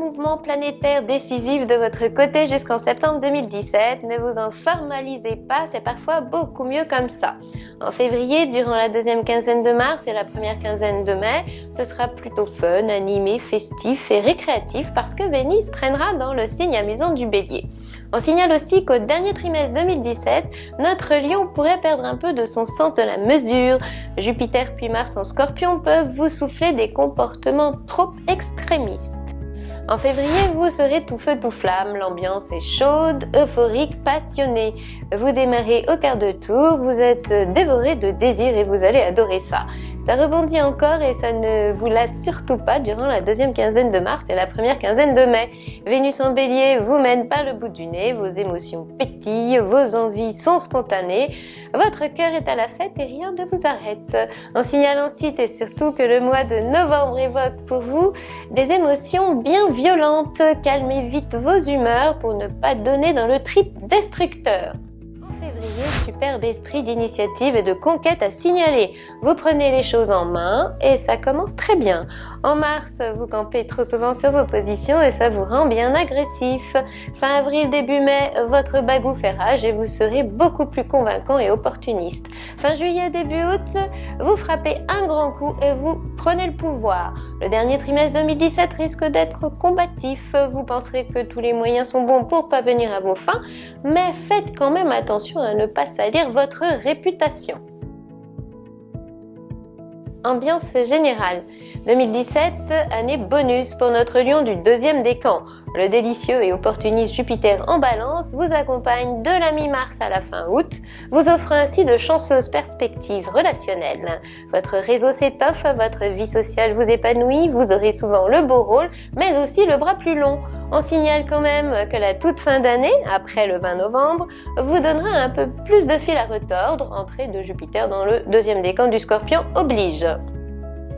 mouvement planétaire décisif de votre côté jusqu'en septembre 2017. Ne vous en formalisez pas, c'est parfois beaucoup mieux comme ça. En février, durant la deuxième quinzaine de mars et la première quinzaine de mai, ce sera plutôt fun, animé, festif et récréatif parce que Vénus traînera dans le signe amusant du Bélier. On signale aussi qu'au dernier trimestre 2017, notre Lion pourrait perdre un peu de son sens de la mesure. Jupiter puis Mars en Scorpion peuvent vous souffler des comportements trop extrémistes. En février, vous serez tout feu tout flamme, l'ambiance est chaude, euphorique, passionnée. Vous démarrez au quart de tour, vous êtes dévoré de désir et vous allez adorer ça. Ça rebondit encore et ça ne vous lasse surtout pas durant la deuxième quinzaine de mars et la première quinzaine de mai. Vénus en Bélier vous mène par le bout du nez, vos émotions pétillent, vos envies sont spontanées, votre cœur est à la fête et rien ne vous arrête. On signale ensuite et surtout que le mois de novembre évoque pour vous des émotions bien violentes. Calmez vite vos humeurs pour ne pas donner dans le trip destructeur. Février, superbe esprit d'initiative et de conquête à signaler. Vous prenez les choses en main et ça commence très bien. En mars, vous campez trop souvent sur vos positions et ça vous rend bien agressif. Fin avril, début mai, votre bagou fait rage et vous serez beaucoup plus convaincant et opportuniste. Fin juillet, début août, vous frappez un grand coup et vous prenez le pouvoir. Le dernier trimestre 2017 risque d'être combatif. Vous penserez que tous les moyens sont bons pour parvenir à vos fins, mais faites quand même attention à ne pas salir votre réputation. Ambiance générale. 2017, année bonus pour notre Lion du deuxième décan. Le délicieux et opportuniste Jupiter en Balance vous accompagne de la mi-mars à la fin août, vous offre ainsi de chanceuses perspectives relationnelles. Votre réseau s'étoffe, votre vie sociale vous épanouit, vous aurez souvent le beau rôle, mais aussi le bras plus long. On signale quand même que la toute fin d'année, après le 20 novembre, vous donnera un peu plus de fil à retordre, entrée de Jupiter dans le deuxième décan du Scorpion oblige.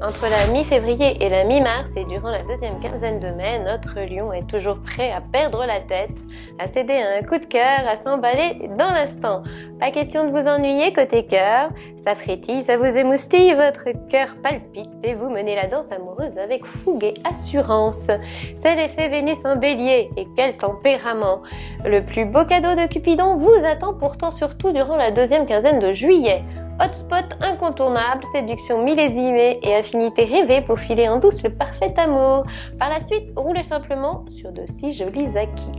Entre la mi-février et la mi-mars et durant la deuxième quinzaine de mai, notre Lion est toujours prêt à perdre la tête, à céder à un coup de cœur, à s'emballer dans l'instant. Pas question de vous ennuyer côté cœur, ça frétille, ça vous émoustille, votre cœur palpite et vous menez la danse amoureuse avec fougue et assurance. C'est l'effet Vénus en Bélier et quel tempérament! Le plus beau cadeau de Cupidon vous attend pourtant surtout durant la deuxième quinzaine de juillet. Hotspot incontournable, séduction millésimée et affinité rêvée pour filer en douce le parfait amour. Par la suite, roulez simplement sur de si jolis acquis.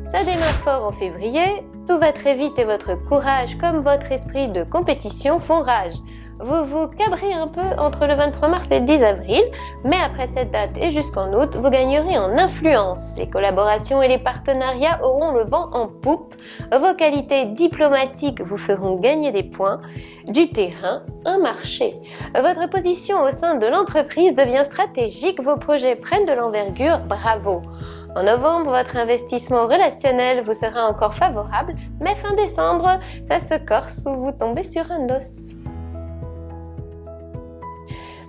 Ça démarre fort en février, tout va très vite et votre courage comme votre esprit de compétition font rage. Vous vous cabrez un peu entre le 23 mars et le 10 avril, mais après cette date et jusqu'en août, vous gagnerez en influence. Les collaborations et les partenariats auront le vent en poupe. Vos qualités diplomatiques vous feront gagner des points, du terrain, un marché. Votre position au sein de l'entreprise devient stratégique, vos projets prennent de l'envergure, bravo. En novembre, votre investissement relationnel vous sera encore favorable, mais fin décembre, ça se corse ou vous tombez sur un os.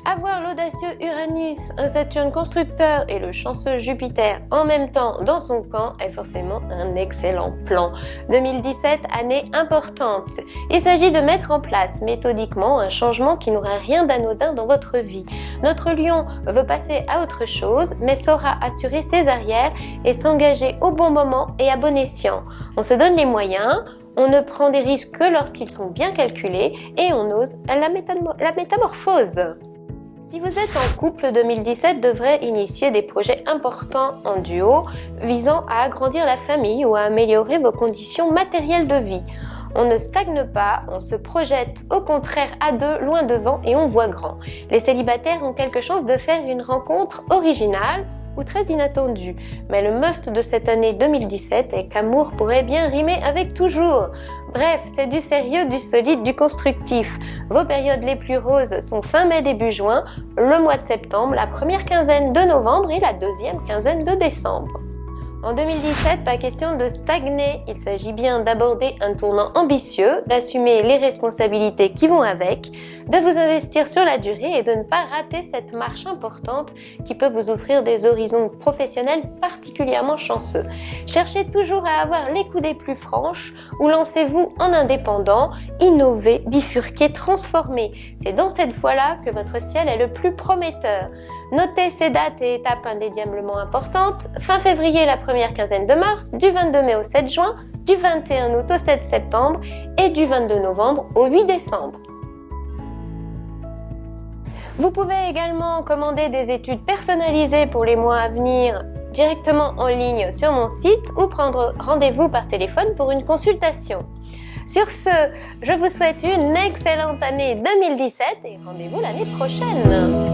Avoir l'audacieux Uranus, un Saturne constructeur et le chanceux Jupiter en même temps dans son camp est forcément un excellent plan. 2017, année importante. Il s'agit de mettre en place méthodiquement un changement qui n'aura rien d'anodin dans votre vie. Notre Lion veut passer à autre chose, mais saura assurer ses arrières et s'engager au bon moment et à bon escient. On se donne les moyens. On ne prend des risques que lorsqu'ils sont bien calculés et on ose la métamorphose. Si vous êtes en couple, 2017 devrait initier des projets importants en duo visant à agrandir la famille ou à améliorer vos conditions matérielles de vie. On ne stagne pas, on se projette au contraire à deux, loin devant et on voit grand. Les célibataires ont quelque chance de faire une rencontre originale ou très inattendue. Mais le must de cette année 2017 est qu'amour pourrait bien rimer avec toujours. Bref, c'est du sérieux, du solide, du constructif. Vos périodes les plus roses sont fin mai, début juin, le mois de septembre, la première quinzaine de novembre et la deuxième quinzaine de décembre. En 2017, pas question de stagner, il s'agit bien d'aborder un tournant ambitieux, d'assumer les responsabilités qui vont avec, de vous investir sur la durée et de ne pas rater cette marche importante qui peut vous offrir des horizons professionnels particulièrement chanceux. Cherchez toujours à avoir les coudées plus franches ou lancez-vous en indépendant, innovez, bifurquez, transformez. C'est dans cette voie-là que votre ciel est le plus prometteur. Notez ces dates et étapes indéniablement importantes. Fin février, la première quinzaine de mars, du 22 mai au 7 juin, du 21 août au 7 septembre et du 22 novembre au 8 décembre. Vous pouvez également commander des études personnalisées pour les mois à venir directement en ligne sur mon site ou prendre rendez-vous par téléphone pour une consultation. Sur ce, je vous souhaite une excellente année 2017 et rendez-vous l'année prochaine.